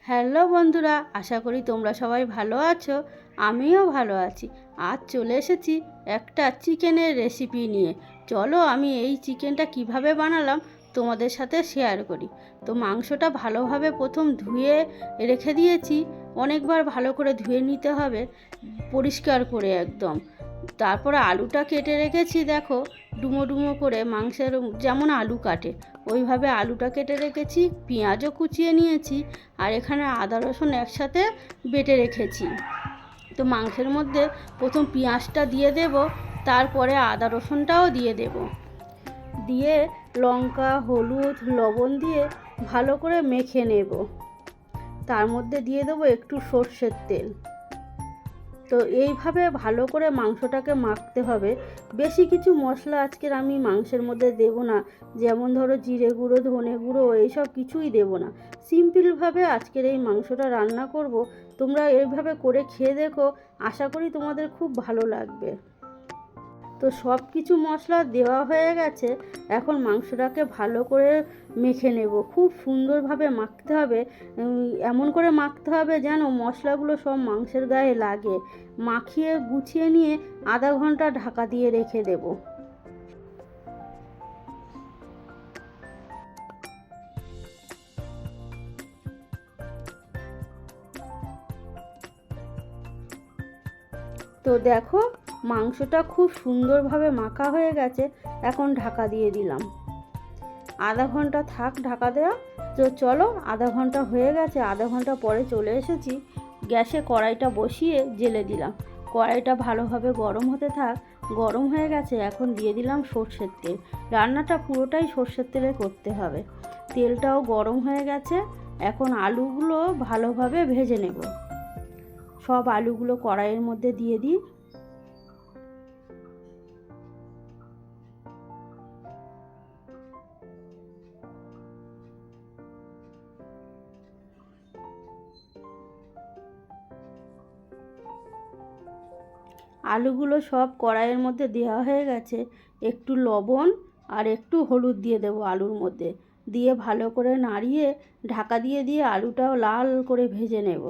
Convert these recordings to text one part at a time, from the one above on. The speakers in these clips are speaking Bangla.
হ্যালো বন্ধুরা, আশা করি তোমরা সবাই ভালো আছো। আমিও ভালো আছি। আজ চলে এসেছি একটা চিকেনের রেসিপি নিয়ে। চলো আমি এই চিকেনটা কিভাবে বানালাম তোমাদের সাথে শেয়ার করি। তো মাংসটা ভালোভাবে প্রথম ধুয়ে রেখে দিয়েছি। অনেকবার ভালো করে ধুয়ে নিতে হবে, পরিষ্কার করে একদম। তারপরে আলুটা কেটে রেখেছি, দেখো ডুমো ডুমো করে মাংসের যেমন আলু কাটে ওইভাবে আলুটা কেটে রেখেছি। পেঁয়াজও কুচিয়ে নিয়েছি, আর এখানে আদা রসুন একসাথে বেটে রেখেছি। তো মাংসের মধ্যে প্রথম পেঁয়াজটা দিয়ে দেব, তারপরে আদা রসুনটাও দিয়ে দেব। দিয়ে লঙ্কা, হলুদ, লবণ দিয়ে ভালো করে মেখে নেব। তার মধ্যে দিয়ে দেবো একটু সর্ষের তেল। তো এইভাবে ভালো করে মাংসটাকে মাখতে হবে। বেশি কিছু মশলা আজকের আমি মাংসের মধ্যে দেব না, যেমন ধরো জিরে গুঁড়ো, ধনে গুঁড়ো, এইসব কিছুই দেব না। সিম্পলভাবে আজকের এই মাংসটা রান্না করব। তোমরা এইভাবে করে খেয়ে দেখো, আশা করি তোমাদের খুব ভালো লাগবে। তো সব কিছু মশলা দেওয়া হয়ে গেছে। এখন মাংসটাকে ভালো করে মেখে নেব। খুব সুন্দরভাবে মাখতে হবে, এমন করে মাখতে হবে যেন মশলাগুলো সব মাংসের গায়ে লাগে। মাখিয়ে গুছিয়ে নিয়ে আধা ঘন্টা ঢাকা দিয়ে রেখে দেব। তো দেখো মাংসটা খুব সুন্দরভাবে মাখা হয়ে গেছে। এখন ঢাকা দিয়ে দিলাম। আধা ঘন্টা থাক ঢাকা দেওয়া। তো চলো, আধা ঘন্টা হয়ে গেছে। আধা ঘন্টা পরে চলে এসেছি। গ্যাসে কড়াইটা বসিয়ে জেলে দিলাম। কড়াইটা ভালোভাবে গরম হতে থাক। গরম হয়ে গেছে, এখন দিয়ে দিলাম সর্ষের তেল। রান্নাটা পুরোটাই সর্ষের তেলে করতে হবে। তেলটাও গরম হয়ে গেছে। এখন আলুগুলো ভালোভাবে ভেজে নেব। সব আলুগুলো কড়াইয়ের মধ্যে দিয়ে দিই। আলুগুলো সব কড়াইয়ের মধ্যে দেওয়া হয়ে গেছে। একটু লবণ আর একটু হলুদ দিয়ে দেবো আলুর মধ্যে। দিয়ে ভালো করে নাড়িয়ে ঢাকা দিয়ে দিয়ে আলুটাও লাল করে ভেজে নেব।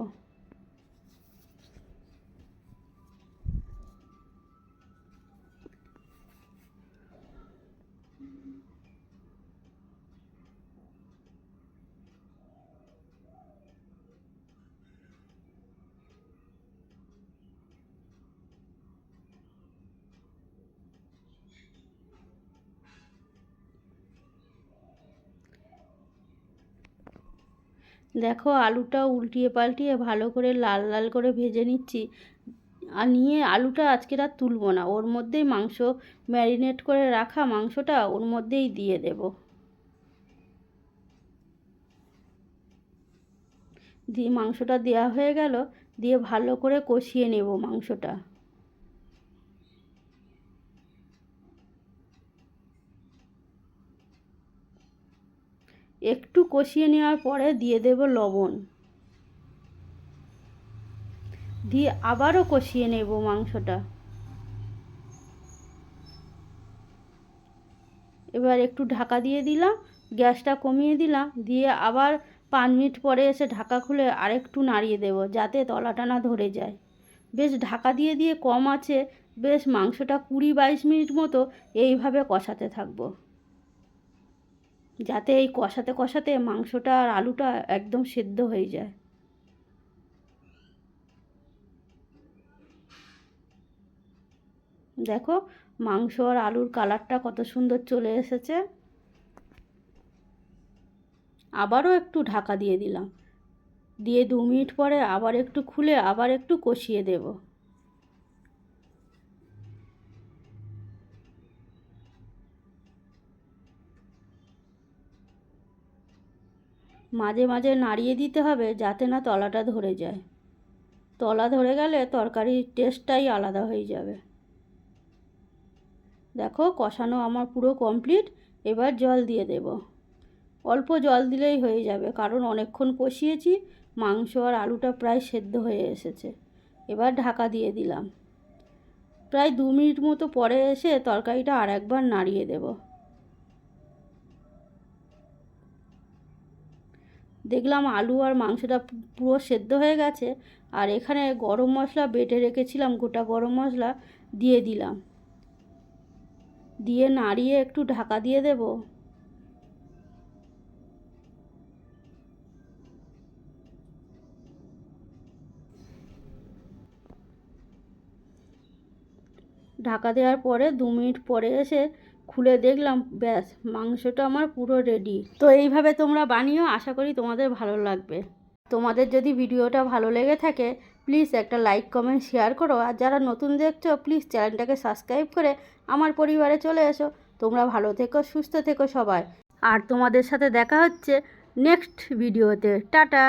দেখো আলুটা উল্টিয়ে পাল্টিয়ে ভালো করে লাল লাল করে ভেজে নিচ্ছি। আর নিয়ে আলুটা আজকে আর তুলবো না, ওর মধ্যেই মাংস ম্যারিনেট করে রাখা মাংসটা ওর মধ্যেই দিয়ে দেব। দিয়ে মাংসটা দেওয়া হয়ে গেল। দিয়ে ভালো করে কষিয়ে নেব মাংসটা। একটু কষিয়ে নেওয়ার পরে দিয়ে দেব লবণ। দিয়ে আবারও কষিয়ে নেব মাংসটা। এবার একটু ঢাকা দিয়ে দিলাম, গ্যাসটা কমিয়ে দিলাম। দিয়ে আবার 5 মিনিট পরে এসে ঢাকা খুলে আরেকটু নাড়িয়ে দেব, যাতে তলাটা না ধরে যায়। বেশ ঢাকা দিয়ে দিয়ে কম আছে বেশ মাংসটা 20-22 মিনিট মতো এইভাবে কষাতে থাকবো, যাতে এই কষাতে কষাতে মাংসটা আর আলুটা একদম সেদ্ধ হয়ে যায়। দেখো মাংস আর আলুর কালারটা কত সুন্দর চলে এসেছে। আবারও একটু ঢাকা দিয়ে দিলাম। দিয়ে 2 মিনিট পরে আবার একটু খুলে আবার একটু কষিয়ে দেব। মাঝে মাঝে নাড়িয়ে দিতে হবে, যাতে না তলাটা ধরে যায়। তলা ধরে গেলে তরকারির টেস্টটাই আলাদা হয়ে যাবে। দেখো কষানো আমার পুরো কমপ্লিট। এবার জল দিয়ে দেব। অল্প জল দিলেই হয়ে যাবে, কারণ অনেকক্ষণ কষিয়েছি। মাংস আর আলুটা প্রায় সেদ্ধ হয়ে এসেছে। এবার ঢাকা দিয়ে দিলাম। প্রায় 2 মিনিট মতো পরে এসে তরকারিটা আর একবার নাড়িয়ে দেব। দেখলাম আলু আর মাংসটা পুরো সেদ্ধ হয়ে গেছে। আর এখানে গরম মশলা বেটে রেখেছিলাম, গোটা গরম মশলা দিয়ে দিলাম, দিয়ে নাড়িয়ে একটু ঢাকা দিয়ে দেব। ঢাকা দেওয়ার পরে 2 মিনিট পরে এসে খুলে দেখলাম, ব্যাস মাংসটা আমার পুরো রেডি। তো এইভাবে তোমরা বানিও, আশা করি তোমাদের ভালো লাগবে। তোমাদের যদি ভিডিওটা ভালো লেগে থাকে প্লিজ একটা লাইক কমেন্ট শেয়ার করো। আর যারা নতুন দেখছো প্লিজ চ্যানেলটাকে সাবস্ক্রাইব করে আমার পরিবারে চলে এসো। তোমরা ভালো থেকো, সুস্থ থেকো সবাই। আর তোমাদের সাথে দেখা হচ্ছে নেক্সট ভিডিওতে। টাটা।